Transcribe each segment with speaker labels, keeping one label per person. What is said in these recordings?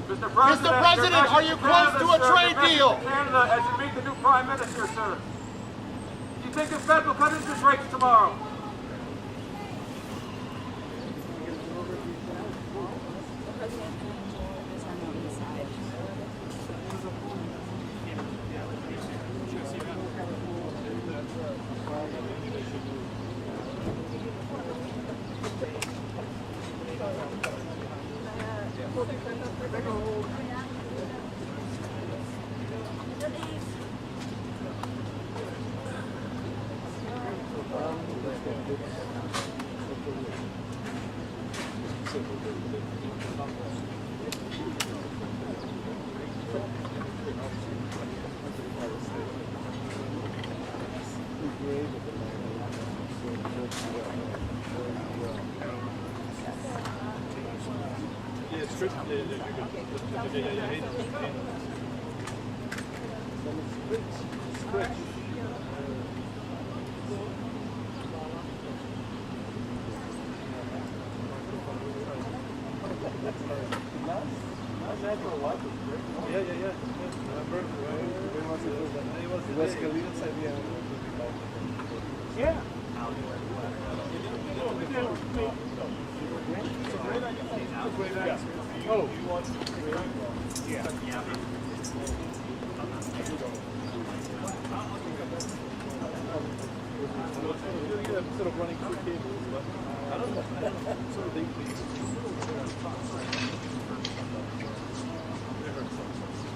Speaker 1: Mr. President, are you close to a trade deal?
Speaker 2: Canada as you meet the new Prime Minister, sir. Do you think the Fed will cut interest rates tomorrow?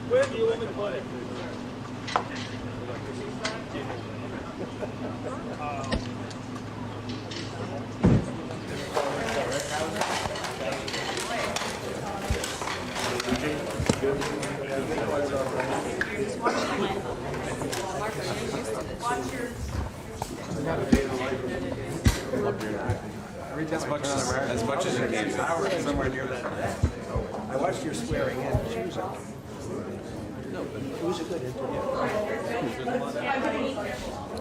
Speaker 2: Where do you want me to put it?
Speaker 3: As much as you can. Somewhere near that.
Speaker 4: I watched your swearing in. She was okay. No, but it was a good interview.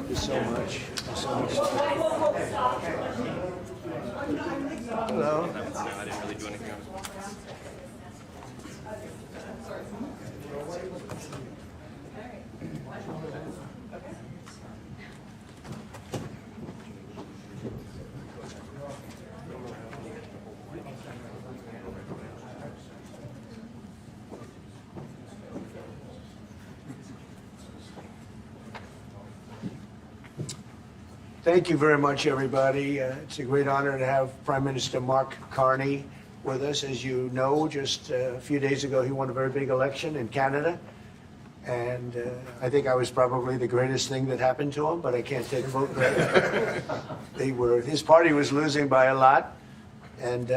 Speaker 4: There's so much. There's so much. Hello.
Speaker 3: I didn't really do anything else.
Speaker 4: Thank you very much, everybody. It's a great honor to have Prime Minister Mark Carney with us. As you know, just a few days ago, he won a very big election in Canada. And I think I was probably the greatest thing that happened to him, but I can't take vote credit. His party was losing by a lot, and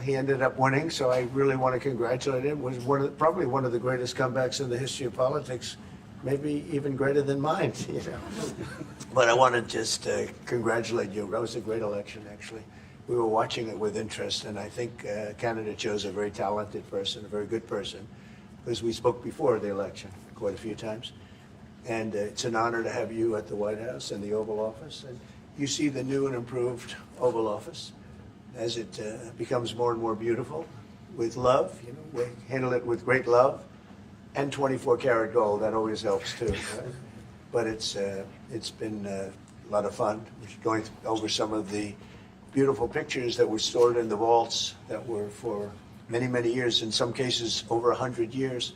Speaker 4: he ended up winning. So I really want to congratulate him. It was probably one of the greatest comebacks in the history of politics, maybe even greater than mine, you know. But I want to just congratulate you. That was a great election, actually. We were watching it with interest, and I think Canada chose a very talented person, a very good person, because we spoke before the election quite a few times. And it's an honor to have you at the White House and the Oval Office. And you see the new and improved Oval Office as it becomes more and more beautiful with love. You know, we handle it with great love. And 24-karat gold, that always helps too. Right? But it's been a lot of fun. We're going over some of the beautiful pictures that were stored in the vaults that were for many, many years, in some cases over 100 years.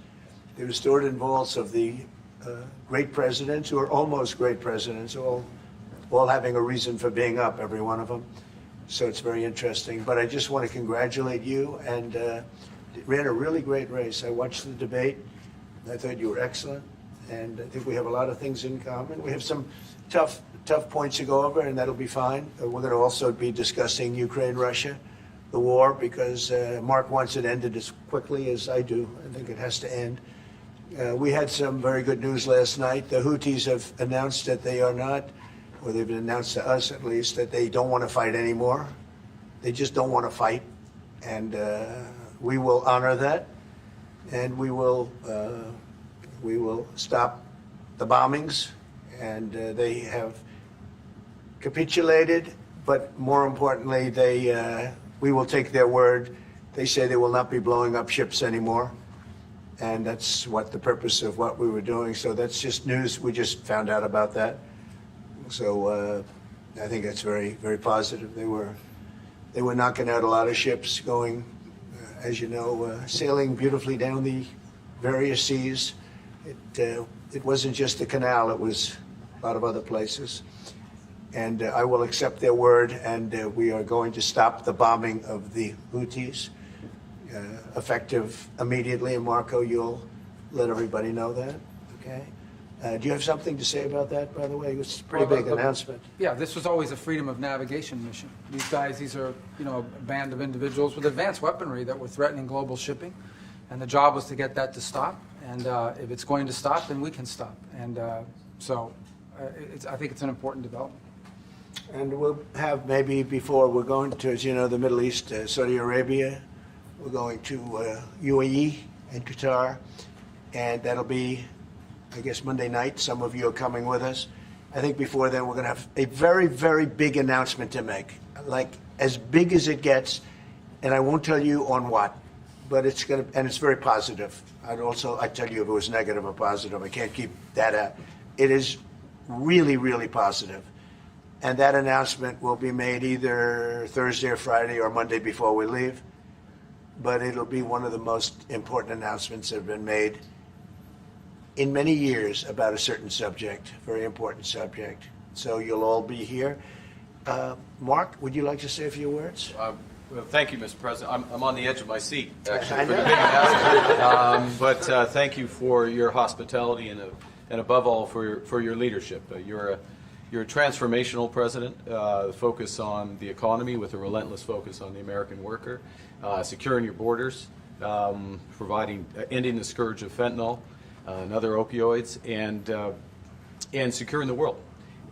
Speaker 4: They were stored in vaults of the great presidents, or almost great presidents, all having a reason for being up, every one of them. So it's very interesting. But I just want to congratulate you, and ran a really great race. I watched the debate. I thought you were excellent, and I think we have a lot of things in common. We have some tough points to go over, and that'll be fine. We're going to also be discussing Ukraine, Russia, the war, because Mark wants it ended as quickly as I do. I think it has to end. We had some very good news last night. The Houthis have announced that they are not, or they've announced to us at least, that they don't want to fight anymore. They just don't want to fight, and we will honor that. And we will stop the bombings, and they have capitulated. But more importantly, we will take their word. They say they will not be blowing up ships anymore. And that's what the purpose of what we were doing. So that's just news. We just found out about that. So I think that's very, very positive. They were knocking out a lot of ships going, as you know, sailing beautifully down the various seas. It wasn't just the canal, it was a lot of other places. And I will accept their word, and we are going to stop the bombing of the Houthis, effective immediately. And Marco, you'll let everybody know that, okay? Do you have something to say about that, by the way? It was a pretty big announcement.
Speaker 5: Yeah, this was always a freedom of navigation mission. These guys, these are, a band of individuals with advanced weaponry that were threatening global shipping. And the job was to get that to stop. And if it's going to stop, then we can stop. And so I think it's an important development.
Speaker 4: And we'll have maybe before we're going to, as you know, the Middle East, Saudi Arabia. We're going to UAE and Qatar. And that'll be, I guess, Monday night. Some of you are coming with us. I think before then we're going to have a very, very big announcement to make, like as big as it gets. And I won't tell you on what, but it's going to, and it's very positive. I'd tell you if it was negative or positive. I can't keep that out. It is really, really positive. And that announcement will be made either Thursday or Friday or Monday before we leave. But it'll be one of the most important announcements that have been made in many years about a certain subject, very important subject. So you'll all be here. Mark, would you like to say a few words?
Speaker 3: Well, thank you, Mr. President. I'm on the edge of my seat, actually, for the big announcement. But thank you for your hospitality and above all, for your leadership. You're a transformational president, focus on the economy with a relentless focus on the American worker, securing your borders, ending the scourge of fentanyl and other opioids, and securing the world.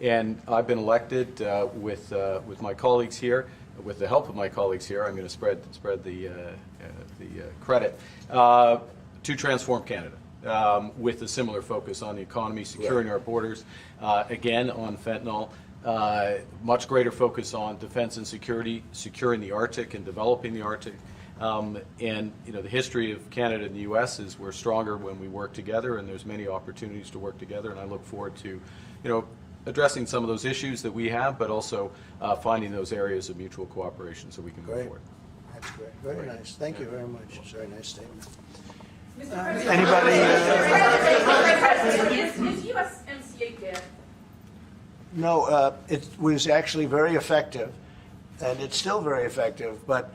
Speaker 3: And I've been elected with my colleagues here, with the help of my colleagues here. I'm going to spread the credit to transform Canada. With a similar focus on the economy, securing our borders, again on fentanyl, much greater focus on defense and security, securing the Arctic and developing the Arctic. And the history of Canada and the U.S. is we're stronger when we work together, and there's many opportunities to work together. And I look forward to, addressing some of those issues that we have, but also finding those areas of mutual cooperation so we can move forward.
Speaker 4: That's great. Very nice. Thank you very much. It's a very nice statement.
Speaker 6: Anybody? Is USMCA dead?
Speaker 4: No, it was actually very effective, and it's still very effective, but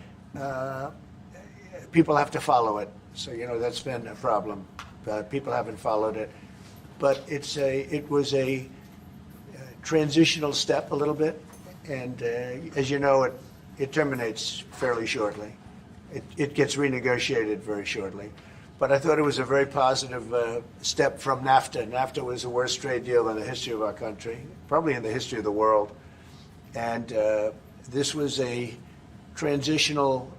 Speaker 4: people have to follow it. So, that's been a problem. People haven't followed it. But it was a transitional step a little bit, and as you know, it terminates fairly shortly. It gets renegotiated very shortly. But I thought it was a very positive step from NAFTA. NAFTA was the worst trade deal in the history of our country, probably in the history of the world. And this was a transitional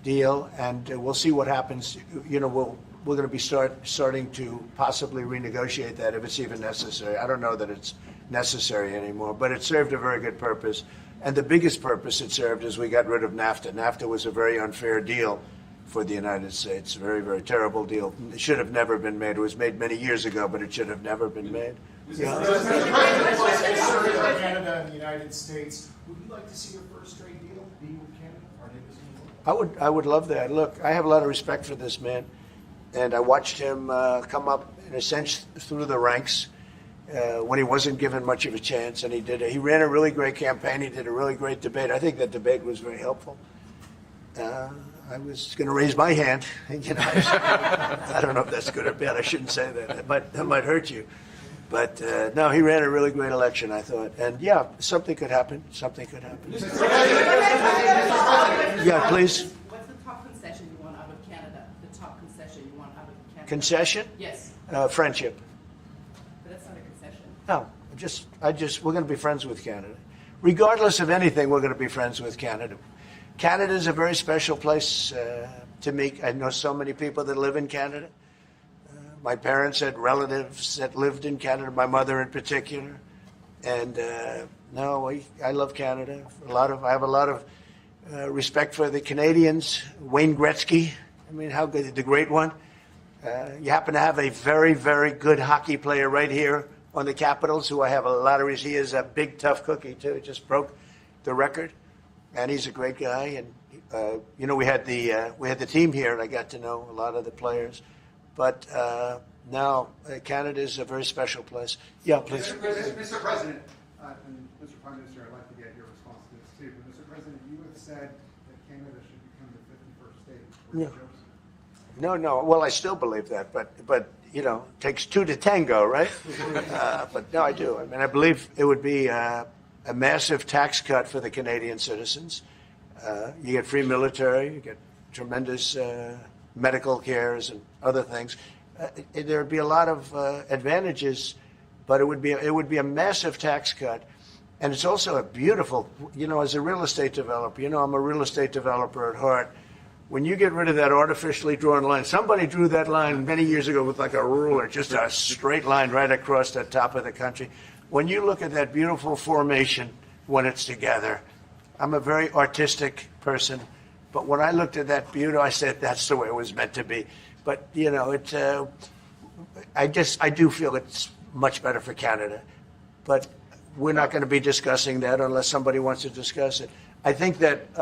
Speaker 4: deal, and we'll see what happens. We're going to be starting to possibly renegotiate that if it's even necessary. I don't know that it's necessary anymore, but it served a very good purpose. And the biggest purpose it served is we got rid of NAFTA. NAFTA was a very unfair deal for the United States. A very, very terrible deal. It should have never been made. It was made many years ago, but it should have never been made.
Speaker 1: Canada and the United States. Would you like to see your first trade deal be with Canada? Our neighbors in the world?
Speaker 4: I would love that. Look, I have a lot of respect for this man, and I watched him come up in a sense through the ranks when he wasn't given much of a chance, and he ran a really great campaign. He did a really great debate. I think that debate was very helpful. I was going to raise my hand. I don't know if that's good or bad. I shouldn't say that. That might hurt you. But no, he ran a really great election, I thought. And yeah, something could happen. Something could happen. Yeah, please.
Speaker 6: What's the top concession you want out of Canada? The top concession you want out of Canada?
Speaker 4: Concession?
Speaker 6: Yes.
Speaker 4: Friendship.
Speaker 6: But that's not a concession.
Speaker 4: No, we're going to be friends with Canada. Regardless of anything, we're going to be friends with Canada. Canada is a very special place to me. I know so many people that live in Canada. My parents had relatives that lived in Canada, my mother in particular. And I love Canada. I have a lot of respect for the Canadians. Wayne Gretzky, how good, the great one. You happen to have a very, very good hockey player right here on the Capitals, who I have a lot of. He is a big, tough cookie too. Just broke the record, and he's a great guy. And we had the team here, and I got to know a lot of the players. But now Canada is a very special place. Yeah, please.
Speaker 7: Mr. President, and Mr. Prime Minister, I'd like to get your response to this too. But Mr. President, you have said that Canada should become the 51st state.
Speaker 4: Yeah. No. Well, I still believe that, but it takes two to tango, right? But no, I do. I mean, I believe it would be a massive tax cut for the Canadian citizens. You get free military, you get tremendous medical cares and other things. There would be a lot of advantages, but it would be a massive tax cut. And it's also a beautiful, as a real estate developer, I'm a real estate developer at heart. When you get rid of that artificially drawn line, somebody drew that line many years ago with like a ruler, just a straight line right across the top of the country. When you look at that beautiful formation when it's together, I'm a very artistic person, but when I looked at that beauty, I said that's the way it was meant to be. But I do feel it's much better for Canada, but we're not going to be discussing that unless somebody wants to discuss it. I think that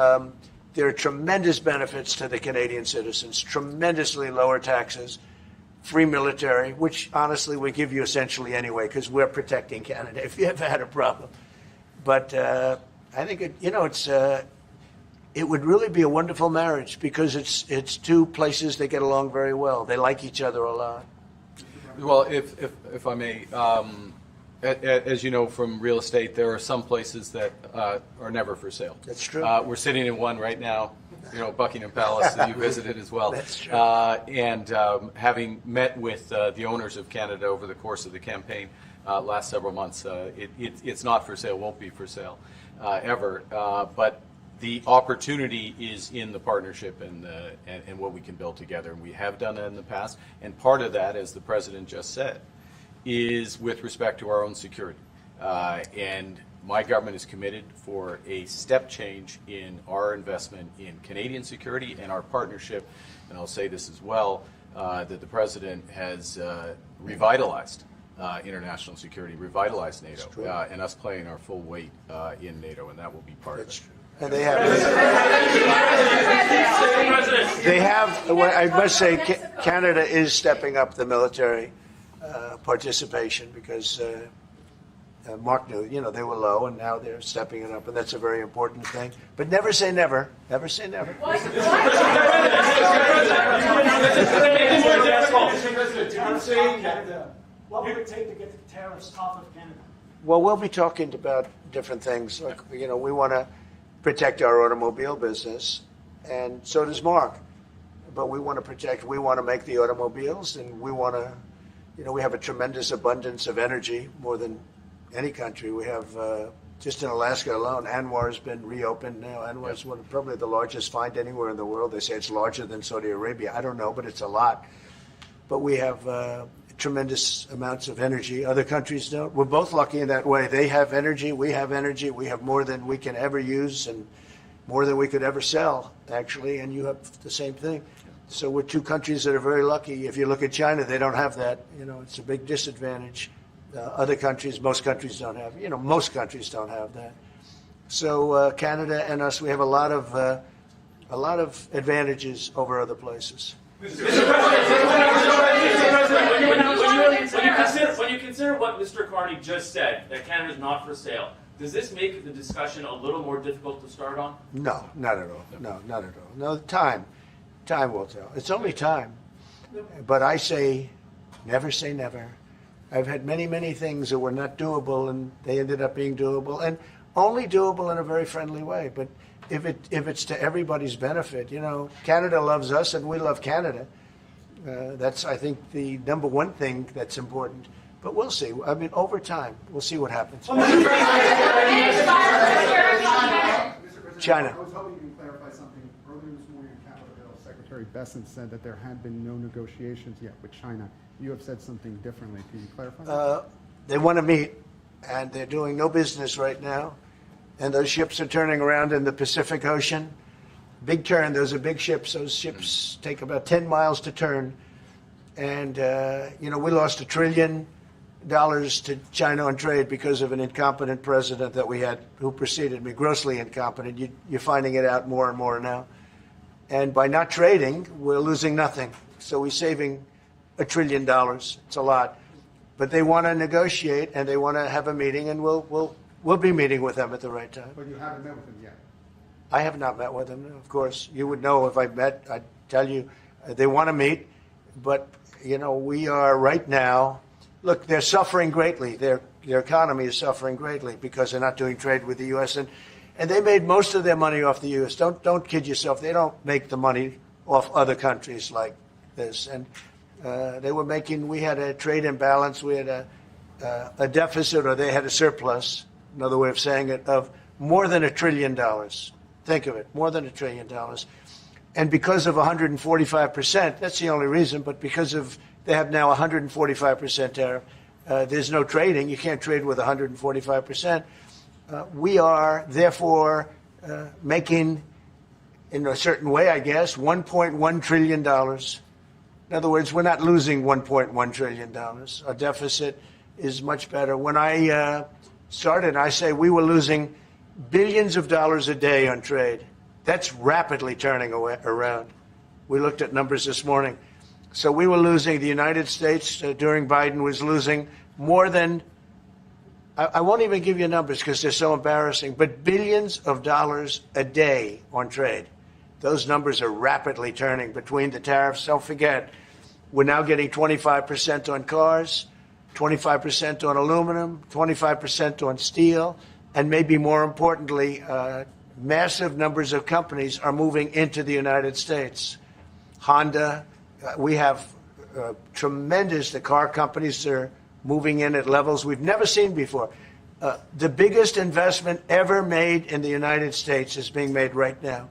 Speaker 4: there are tremendous benefits to the Canadian citizens, tremendously lower taxes, free military, which honestly we give you essentially anyway because we're protecting Canada if you ever had a problem. But I think it would really be a wonderful marriage because it's two places that get along very well. They like each other a lot.
Speaker 3: Well, if I may, as you know from real estate, there are some places that are never for sale.
Speaker 4: That's true.
Speaker 3: We're sitting in one right now, Buckingham Palace that you visited as well.
Speaker 4: That's true.
Speaker 3: And having met with the owners of Canada over the course of the campaign last several months, it's not for sale, won't be for sale ever. But the opportunity is in the partnership and what we can build together. And we have done that in the past. And part of that, as the President just said, is with respect to our own security. And my government is committed for a step change in our investment in Canadian security and our partnership. And I'll say this as well, that the President has revitalized international security, revitalized NATO, and us playing our full weight in NATO, and that will be part of it.
Speaker 4: And they have, I must say, Canada is stepping up the military participation because Mark knew, they were low and now they're stepping it up, and that's a very important thing. But never say never. Never say never.
Speaker 1: What would it take to get the tariffs off of Canada?
Speaker 4: Well, we'll be talking about different things. Like, we want to protect our automobile business, and so does Mark. But we want to make the automobiles, and we want to, we have a tremendous abundance of energy, more than any country. We have, just in Alaska alone, Anwar's been reopened now. Anwar's probably the largest find anywhere in the world. They say it's larger than Saudi Arabia. I don't know, but it's a lot. But we have tremendous amounts of energy. Other countries don't. We're both lucky in that way. They have energy. We have energy. We have more than we can ever use and more than we could ever sell, actually. And you have the same thing. So we're two countries that are very lucky. If you look at China, they don't have that. It's a big disadvantage. Other countries, most countries don't have. Most countries don't have that. So Canada and us, we have a lot of advantages over other places.
Speaker 8: Mr. President, when you consider what Mr. Carney just said, that Canada is not for sale, does this make the discussion a little more difficult to start on?
Speaker 4: No, not at all. No, not at all. No, time will tell. It's only time. But I say never. I've had many, many things that were not doable, and they ended up being doable, and only doable in a very friendly way. But if it's to everybody's benefit, Canada loves us and we love Canada. That's, I think, the number one thing that's important. But we'll see. I mean, over time, we'll see what happens. China.
Speaker 7: I was hoping you can clarify something. Earlier this morning in Capitol Hill, Secretary Bessent said that there had been no negotiations yet with China. You have said something differently. Can you clarify that?
Speaker 4: They want to meet, and they're doing no business right now. And those ships are turning around in the Pacific Ocean. Big turn. Those are big ships. Those ships take about 10 miles to turn. And, we lost $1 trillion to China on trade because of an incompetent president that we had who preceded me, grossly incompetent. You're finding it out more and more now. And by not trading, we're losing nothing. So we're saving $1 trillion. It's a lot. But they want to negotiate and they want to have a meeting, and we'll be meeting with them at the right time.
Speaker 7: But you haven't met with them yet.
Speaker 4: I have not met with them, of course. You would know if I met. I'd tell you they want to meet. But, we are right now, look, they're suffering greatly. Their economy is suffering greatly because they're not doing trade with the U.S. And they made most of their money off the U.S. Don't kid yourself. They don't make the money off other countries like this. And we had a trade imbalance. We had a deficit, or they had a surplus, another way of saying it, of more than $1 trillion. Think of it, more than $1 trillion. And because of 145%, that's the only reason, but because of they have now 145% tariff, there's no trading. You can't trade with 145%. We are, therefore, making, in a certain way, I guess, $1.1 trillion. In other words, we're not losing $1.1 trillion. Our deficit is much better. When I started, I say we were losing billions of dollars a day on trade. That's rapidly turning around. We looked at numbers this morning. So we were losing, the United States during Biden was losing more than, I won't even give you numbers because they're so embarrassing, but billions of dollars a day on trade. Those numbers are rapidly turning between the tariffs. Don't forget, we're now getting 25% on cars, 25% on aluminum, 25% on steel, and maybe more importantly, massive numbers of companies are moving into the United States. Honda, we have the car companies are moving in at levels we've never seen before. The biggest investment ever made in the United States is being made right now.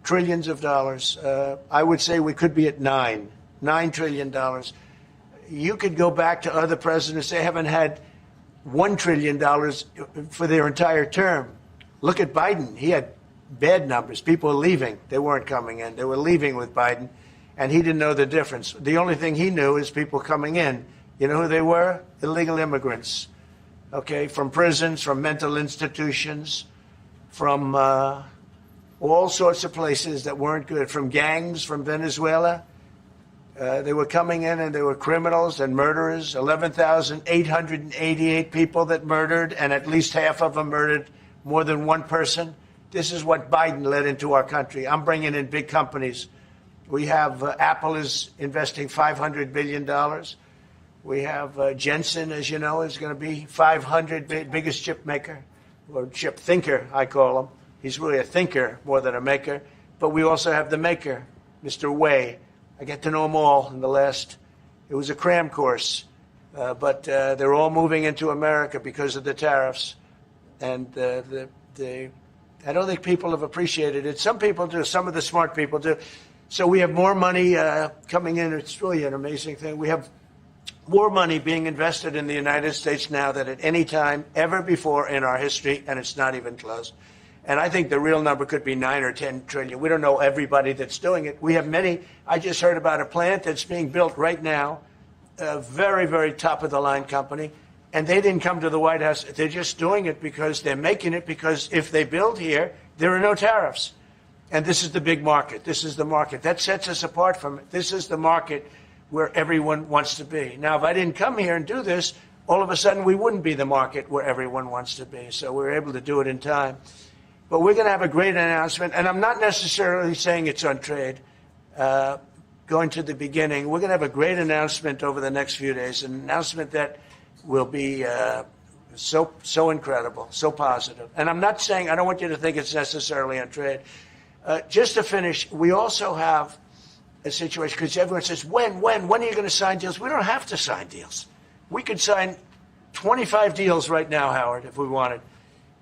Speaker 4: Trillions of dollars. I would say we could be at $9 trillion. You could go back to other presidents. They haven't had $1 trillion for their entire term. Look at Biden. He had bad numbers. People were leaving. They weren't coming in. They were leaving with Biden, and he didn't know the difference. The only thing he knew is people coming in. You know who they were? Illegal immigrants, okay, from prisons, from mental institutions, from all sorts of places that weren't good, from gangs, from Venezuela. They were coming in and they were criminals and murderers, 11,888 people that murdered, and at least half of them murdered more than one person. This is what Biden led into our country. I'm bringing in big companies. We have Apple is investing $500 billion. We have Jensen, as you know, is going to be biggest chip maker, or chip thinker, I call him. He's really a thinker more than a maker. But we also have the maker, Mr. Wei. I get to know them all in it was a cram course. But they're all moving into America because of the tariffs. And I don't think people have appreciated it. Some people do. Some of the smart people do. So we have more money coming in. It's really an amazing thing. We have more money being invested in the United States now than at any time ever before in our history, and it's not even close. And I think the real number could be 9 or 10 trillion. We don't know everybody that's doing it. We have many. I just heard about a plant that's being built right now, a very, very top-of-the-line company. And they didn't come to the White House. They're just doing it because they're making it because if they build here, there are no tariffs. And this is the big market. This is the market. That sets us apart from it. This is the market where everyone wants to be. Now, if I didn't come here and do this, all of a sudden we wouldn't be the market where everyone wants to be. So we're able to do it in time. But we're going to have a great announcement. And I'm not necessarily saying it's on trade. Going to the beginning, we're going to have a great announcement over the next few days, an announcement that will be so incredible, so positive. And I'm not saying, I don't want you to think it's necessarily on trade. Just to finish, we also have a situation, because everyone says, when are you going to sign deals? We don't have to sign deals. We could sign 25 deals right now, Howard, if we wanted.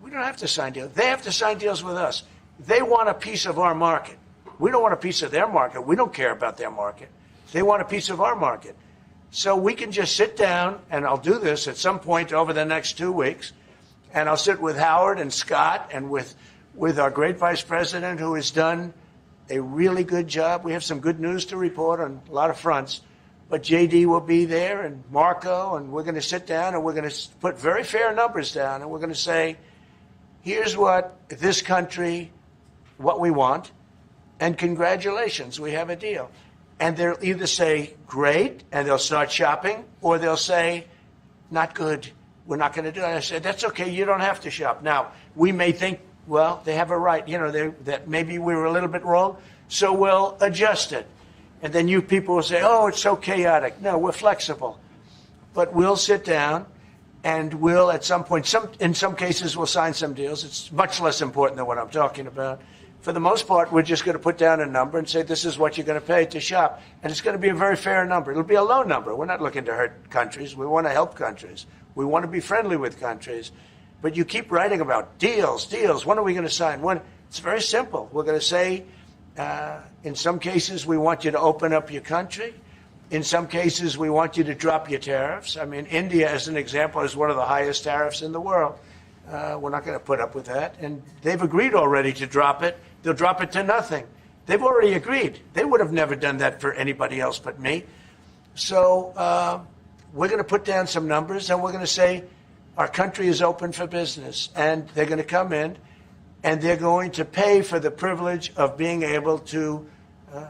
Speaker 4: We don't have to sign deals. They have to sign deals with us. They want a piece of our market. We don't want a piece of their market. We don't care about their market. They want a piece of our market. So we can just sit down, and I'll do this at some point over the next 2 weeks, and I'll sit with Howard and Scott and with our great vice president, who has done a really good job. We have some good news to report on a lot of fronts. but JD will be there and Marco, and we're going to sit down and we're going to put very fair numbers down, and we're going to say, here's what this country, what we want, and congratulations, we have a deal. And they'll either say, great, and they'll start shopping, or they'll say, not good, we're not going to do it. And I said, that's okay, you don't have to shop. Now, we may think, well, they have a right, that maybe we were a little bit wrong, so we'll adjust it. And then you people will say, oh, it's so chaotic. No, we're flexible. But we'll sit down and we'll, at some point, in some cases, we'll sign some deals. It's much less important than what I'm talking about. For the most part, we're just going to put down a number and say, this is what you're going to pay to shop. And it's going to be a very fair number. It'll be a low number. We're not looking to hurt countries. We want to help countries. We want to be friendly with countries. But you keep writing about deals. When are we going to sign? When? It's very simple. We're going to say, in some cases, we want you to open up your country. In some cases, we want you to drop your tariffs. I mean, India, as an example, is one of the highest tariffs in the world. We're not going to put up with that. And they've agreed already to drop it. They'll drop it to nothing. They've already agreed. They would have never done that for anybody else but me. So we're going to put down some numbers, and we're going to say our country is open for business. And they're going to come in, and they're going to pay for the privilege of being able to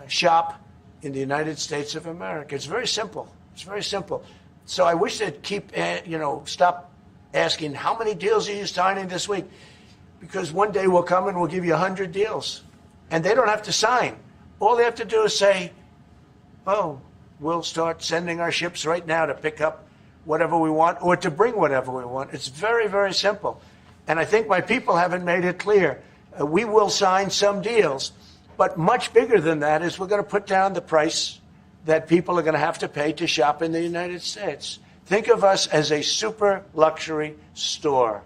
Speaker 4: shop in the United States of America. It's very simple. It's very simple. So I wish they'd stop asking, how many deals are you signing this week? Because one day we'll come and we'll give you 100 deals. And they don't have to sign. All they have to do is say, oh, we'll start sending our ships right now to pick up whatever we want or to bring whatever we want. It's very, very simple. And I think my people haven't made it clear. We will sign some deals, but much bigger than that is we're going to put down the price that people are going to have to pay to shop in the United States. Think of us as a super luxury store,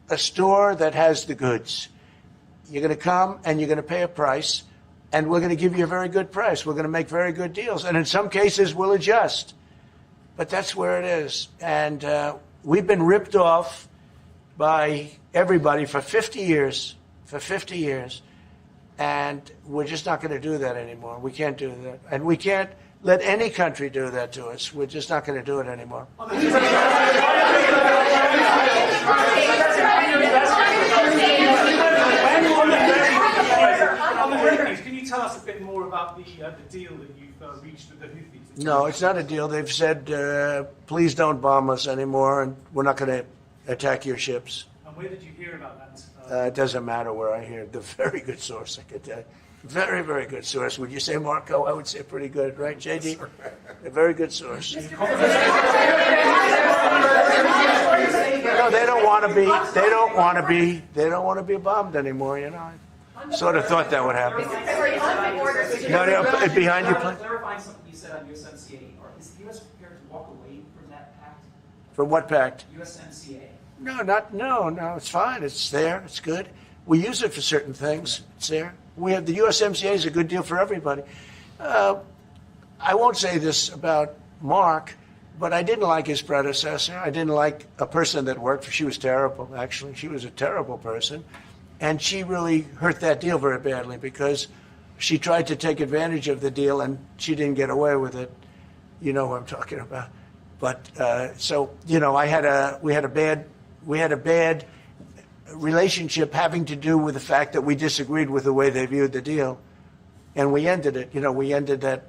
Speaker 4: a store that has the goods. You're going to come and you're going to pay a price, and we're going to give you a very good price. We're going to make very good deals. And in some cases, we'll adjust. But that's where it is. And we've been ripped off by everybody for 50 years, and we're just not going to do that anymore. We can't do that. And we can't let any country do that to us. We're just not going to do it anymore.
Speaker 2: Can you tell us a bit more about the deal that you've reached with the Houthis?
Speaker 4: No, it's not a deal. They've said, please don't bomb us anymore, and we're not going to attack your ships.
Speaker 2: And where did you hear about that?
Speaker 4: It doesn't matter where I hear it. The very good source, I could tell you. Very, very good source. Would you say, Marco? I would say pretty good, right, JD? A very good source. No, they don't want to be. They don't want to be. They don't want to be bombed anymore. I sort of thought that would happen. No, behind you, please.
Speaker 9: Clarifying something you said on USMCA. Is the U.S. prepared to walk away from that pact?
Speaker 4: From what pact?
Speaker 9: USMCA.
Speaker 4: No, it's fine. It's there. It's good. We use it for certain things. It's there. We have the USMCA is a good deal for everybody. I won't say this about Mark, but I didn't like his predecessor. I didn't like a person that worked for. She was terrible, actually. She was a terrible person. And she really hurt that deal very badly because she tried to take advantage of the deal and she didn't get away with it. You know what I'm talking about. But we had a bad relationship having to do with the fact that we disagreed with the way they viewed the deal, and we ended it. We ended that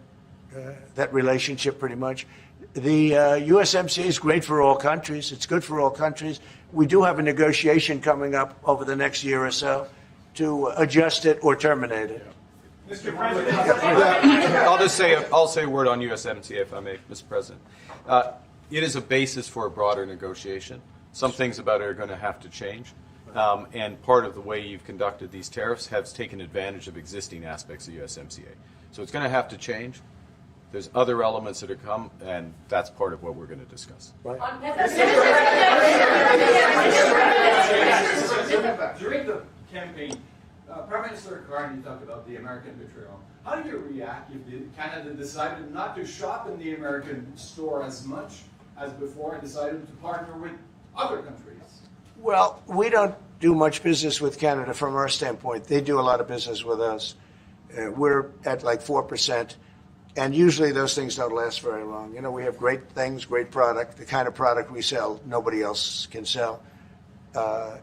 Speaker 4: relationship pretty much. The USMCA is great for all countries. It's good for all countries. We do have a negotiation coming up over the next year or so to adjust it or terminate it.
Speaker 2: Mr. President.
Speaker 3: I'll say a word on USMCA, if I may, Mr. President. It is a basis for a broader negotiation. Some things about it are going to have to change. And part of the way you've conducted these tariffs has taken advantage of existing aspects of USMCA. So it's going to have to change. There's other elements that are come, and that's part of what we're going to discuss.
Speaker 4: Right.
Speaker 10: During the campaign, Prime Minister Carney talked about the American betrayal. How do you react if Canada decided not to shop in the American store as much as before and decided to partner with other countries?
Speaker 4: Well, we don't do much business with Canada from our standpoint. They do a lot of business with us. We're at like 4%. And usually those things don't last very long. You know, we have great things, great product, the kind of product we sell nobody else can sell,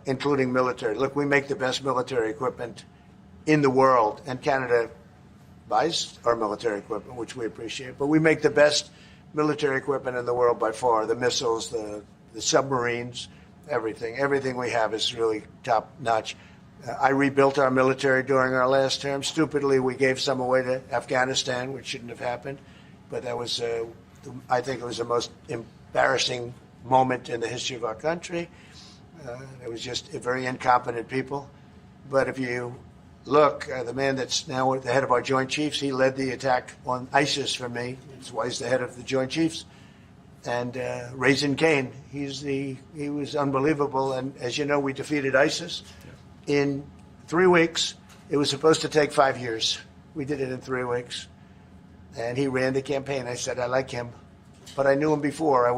Speaker 4: including military. Look, we make the best military equipment in the world, and Canada buys our military equipment, which we appreciate. But we make the best military equipment in the world by far, the missiles, the submarines, everything. Everything we have is really top notch. I rebuilt our military during our last term. Stupidly, we gave some away to Afghanistan, which shouldn't have happened. But that was, I think it was the most embarrassing moment in the history of our country. It was just very incompetent people. But if you look, the man that's now the head of our Joint Chiefs, he led the attack on ISIS for me. That's why he's the head of the Joint Chiefs. And Raisin Kane, he was unbelievable. And as you know, we defeated ISIS in 3 weeks. It was supposed to take 5 years. We did it in 3 weeks. And he ran the campaign. I said, I like him. But I knew him before. I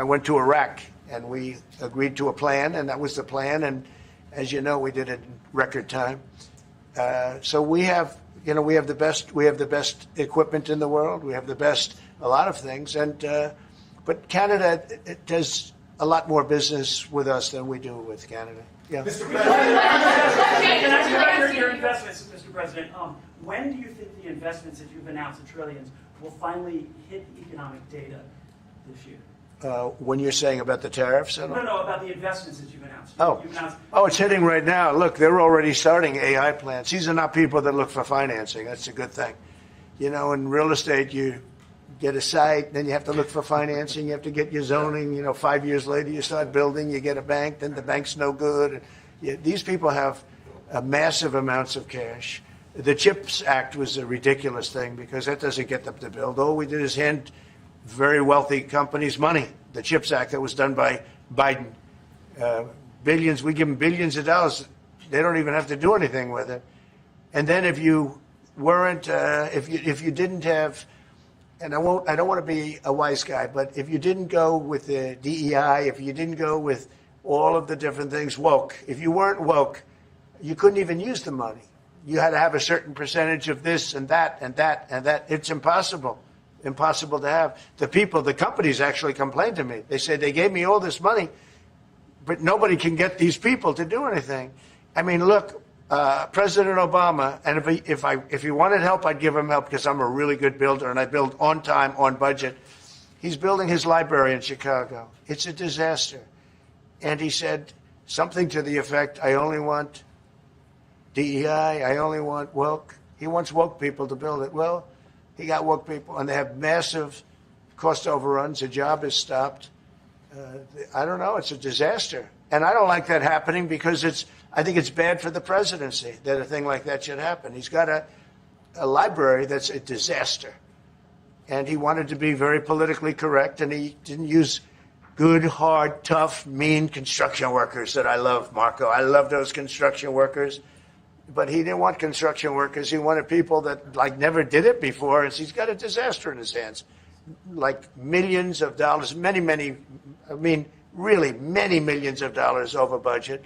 Speaker 4: went to Iraq, and we agreed to a plan, and that was the plan. And as you know, we did it in record time. So we have the best equipment in the world. We have the best, a lot of things. And but Canada, it does a lot more business with us than we do with Canada. Yeah.
Speaker 9: Mr. President, can I ask about your investments, Mr. President? When do you think the investments that you've announced, the trillions, will finally hit economic data this year?
Speaker 4: When you're saying about the tariffs?
Speaker 9: No, about the investments that you've announced.
Speaker 4: It's hitting right now. Look, they're already starting AI plants. These are not people that look for financing. That's a good thing. You know, in real estate, you get a site, then you have to look for financing. You have to get your zoning. You know, 5 years later, you start building. You get a bank, then the bank's no good. These people have massive amounts of cash. The CHIPS Act was a ridiculous thing because that doesn't get them to build. All we did is hand very wealthy companies money. The CHIPS Act that was done by Biden, billions. We give them billions of dollars. They don't even have to do anything with it. And then if you weren't, if you didn't have, and I don't want to be a wise guy, but if you didn't go with the DEI, if you didn't go with all of the different things, woke, if you weren't woke, you couldn't even use the money. You had to have a certain percentage of this and that and that and that. It's impossible to have. The companies actually complained to me. They said they gave me all this money, but nobody can get these people to do anything. I mean, look, President Obama, and if he wanted help, I'd give him help because I'm a really good builder and I build on time, on budget. He's building his library in Chicago. It's a disaster. And he said something to the effect, I only want DEI, I only want woke. He wants woke people to build it. Well, he got woke people, and they have massive cost overruns. The job is stopped. I don't know. It's a disaster. And I don't like that happening because I think it's bad for the presidency that a thing like that should happen. He's got a library that's a disaster. And he wanted to be very politically correct, and he didn't use good, hard, tough, mean construction workers that I love, Marco. I love those construction workers. But he didn't want construction workers. He wanted people that never did it before. And he's got a disaster in his hands, like millions of dollars, many millions of dollars over budget.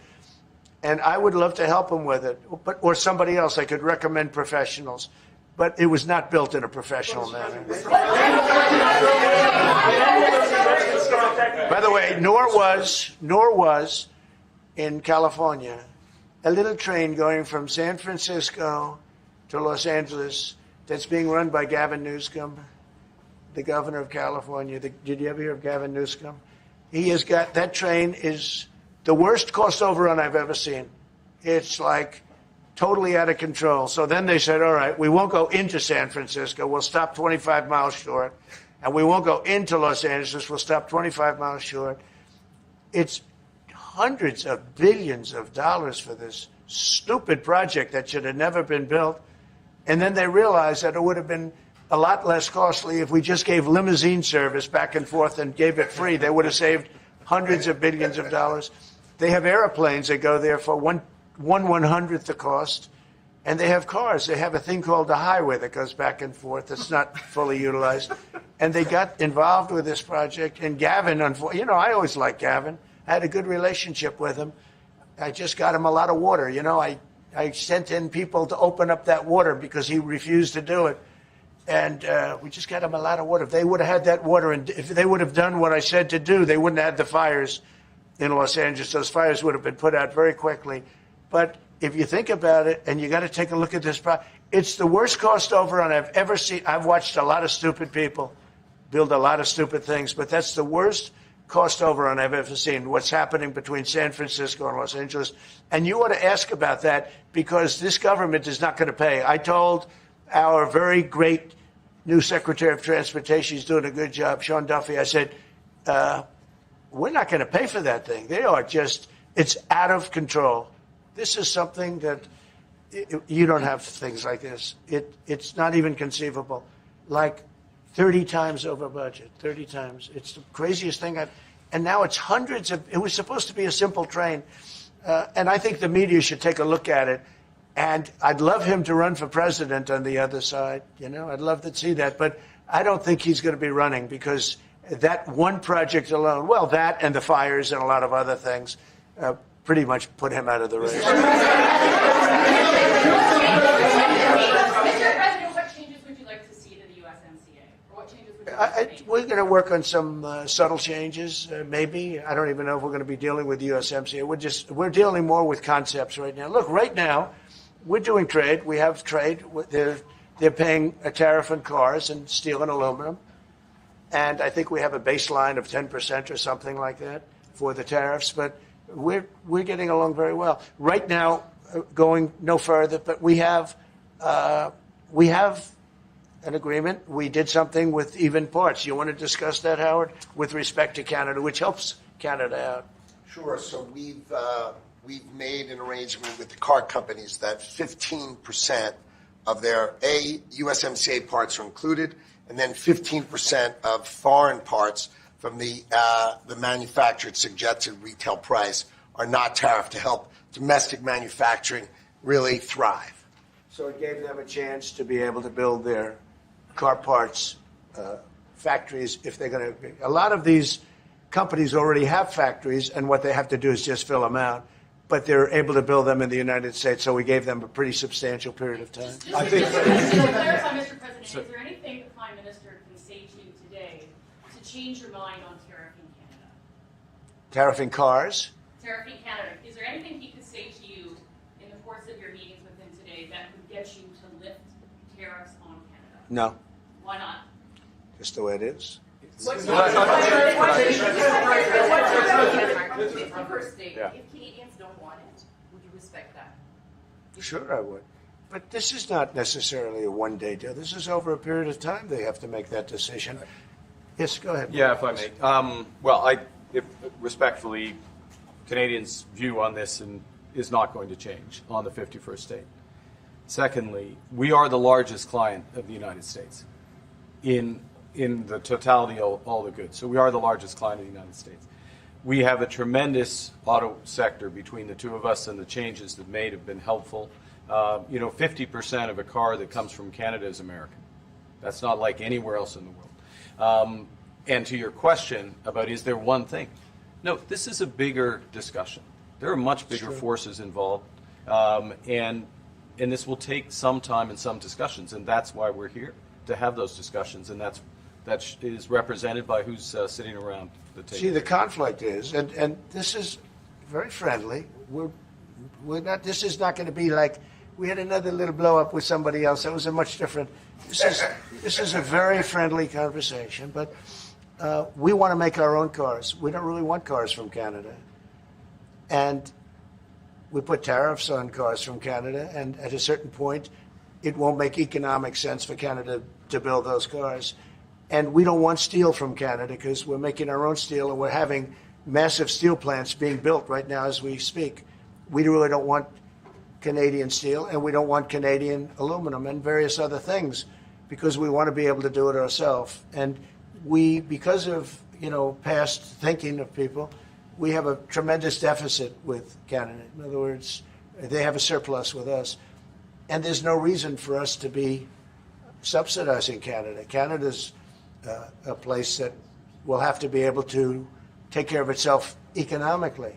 Speaker 4: And I would love to help him with it, or somebody else. I could recommend professionals, but it was not built in a professional manner. By the way, nor was in California a little train going from San Francisco to Los Angeles that's being run by Gavin Newsom, the governor of California. Did you ever hear of Gavin Newsom? He has got, that train is the worst cost overrun I've ever seen. It's like totally out of control. So then they said, all right, we won't go into San Francisco. We'll stop 25 miles short. And we won't go into Los Angeles. We'll stop 25 miles short. It's hundreds of billions of dollars for this stupid project that should have never been built. And then they realized that it would have been a lot less costly if we just gave limousine service back and forth and gave it free. They would have saved hundreds of billions of dollars. They have airplanes that go there for one 1/100th the cost. And they have cars. They have a thing called the highway that goes back and forth. It's not fully utilized. And they got involved with this project. And Gavin, you know, I always liked Gavin. I had a good relationship with him. I just got him a lot of water. You know, I sent in people to open up that water because he refused to do it. And we just got them a lot of water. If they would have had that water, and if they would have done what I said to do, they wouldn't have had the fires in Los Angeles. Those fires would have been put out very quickly. But if you think about it, and you got to take a look at this, it's the worst cost overrun I've ever seen. I've watched a lot of stupid people build a lot of stupid things, but that's the worst cost overrun I've ever seen. What's happening between San Francisco and Los Angeles. And you ought to ask about that, because this government is not going to pay. I told our very great new Secretary of Transportation, he's doing a good job, Sean Duffy, I said, we're not going to pay for that thing. They are just, it's out of control. This is something that you don't have things like this. It's not even conceivable. Like 30 times over budget, 30 times. It's the craziest thing and now it's hundreds of, it was supposed to be a simple train. And I think the media should take a look at it. And I'd love him to run for president on the other side. You know, I'd love to see that. But I don't think he's going to be running, because that one project alone, well, that and the fires and a lot of other things, pretty much put him out of the race.
Speaker 11: Mr. President, what changes would you like to see to the USMCA? Or what changes would you like to make?
Speaker 4: We're going to work on some subtle changes, maybe. I don't even know if we're going to be dealing with the USMCA. We're dealing more with concepts right now. Look, right now, we're doing trade. We have trade. They're paying a tariff on cars and steel and aluminum. And I think we have a baseline of 10% or something like that for the tariffs. But we're getting along very well. Right now, going no further, but we have an agreement. We did something with even parts. You want to discuss that, Howard, with respect to Canada, which helps Canada out?
Speaker 12: Sure. So we've made an arrangement with the car companies that 15% of their USMCA parts are included, and then 15% of foreign parts from the manufactured suggested retail price are not tariffed, to help domestic manufacturing really thrive.
Speaker 4: So it gave them a chance to be able to build their car parts factories if they're going to. A lot of these companies already have factories, and what they have to do is just fill them out. But they're able to build them in the United States, so we gave them a pretty substantial period of time.
Speaker 11: Just to clarify, Mr. President, is there anything the Prime Minister can say to you today to change your mind on tariffing Canada?
Speaker 4: Tariffing cars?
Speaker 11: Tariffing Canada. Is there anything he could say to you in the course of your meetings with him today that would get you to lift tariffs on Canada?
Speaker 4: No.
Speaker 11: Why not?
Speaker 4: Just the way it is.
Speaker 6: What's the first state?
Speaker 3: Yeah.
Speaker 6: If Canadians don't want it, would you respect that?
Speaker 4: Sure, I would. But this is not necessarily a one-day deal. This is over a period of time they have to make that decision. Yes, go ahead.
Speaker 3: Yeah, if I may. If respectfully, Canadians' view on this is not going to change on the 51st state. Secondly, we are the largest client of the United States in the totality of all the goods. So we are the largest client of the United States. We have a tremendous auto sector between the two of us, and the changes that made have been helpful. 50% of a car that comes from Canada is American. That's not like anywhere else in the world. And to your question about is there one thing? No, this is a bigger discussion. There are much bigger forces involved, and this will take some time and some discussions, and that's why we're here, to have those discussions, and that is represented by who's sitting around the table.
Speaker 4: See, the conflict is, and this is very friendly. We're not. This is not going to be like we had another little blow up with somebody else. That was a much different. This is a very friendly conversation, but we want to make our own cars. We don't really want cars from Canada, and we put tariffs on cars from Canada, and at a certain point, it won't make economic sense for Canada to build those cars. And we don't want steel from Canada because we're making our own steel, and we're having massive steel plants being built right now as we speak. We really don't want Canadian steel, and we don't want Canadian aluminum and various other things because we want to be able to do it ourselves. And we, because of past thinking of people, we have a tremendous deficit with Canada. In other words, they have a surplus with us. And there's no reason for us to be subsidizing Canada. Canada's a place that will have to be able to take care of itself economically.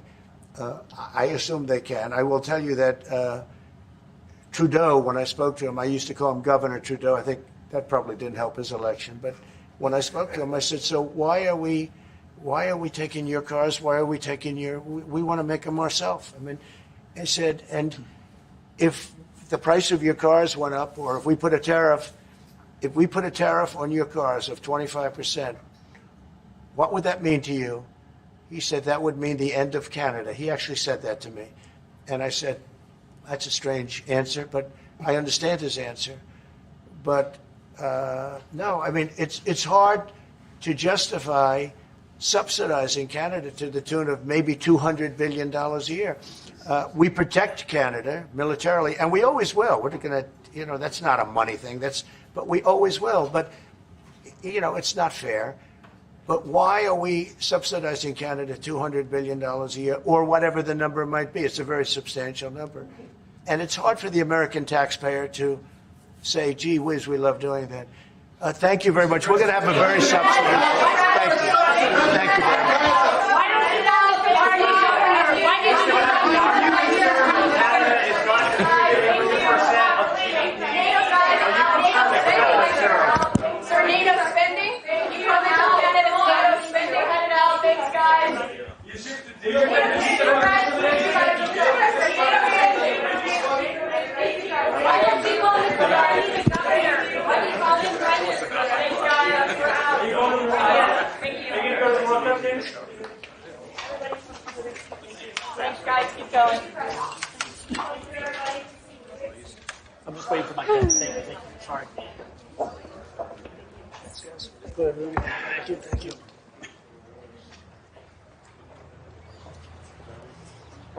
Speaker 4: I assume they can. I will tell you that Trudeau, when I spoke to him, I used to call him Governor Trudeau. I think That probably didn't help his election. But when I spoke to him, I said, so why are we taking your cars? Why are we taking we want to make them ourselves. I mean, I said, and if the price of your cars went up, or if we put a tariff on your cars of 25%, what would that mean to you? He said, that would mean the end of Canada. He actually said that to me. And I said, that's a strange answer, but I understand his answer. But no, I mean, it's hard to justify subsidizing Canada to the tune of maybe $200 billion a year. We protect Canada militarily, and we always will. We're going to, that's not a money thing. But we always will. But, it's not fair. But why are we subsidizing Canada $200 billion a year, or whatever the number might be? It's a very substantial number. And it's hard for the American taxpayer to say, gee whiz, we love doing that. Thank you very much. We're going to have a very substantive. Thank you. Thank you very much.
Speaker 8: Canada is not contributing 50% of
Speaker 13: Sir, NATO spending? You come out, Canada's NATO spending, cut it out, thanks guys.
Speaker 8: You should deal with it.
Speaker 13: Why don't people in the party come here? Why do you call this president? Thanks guys, we're out.
Speaker 8: Are you going to the World Cup games?
Speaker 13: Thanks guys, keep going.
Speaker 9: I'm just waiting for my pen. Thank you. Sorry.
Speaker 4: Good. Thank you.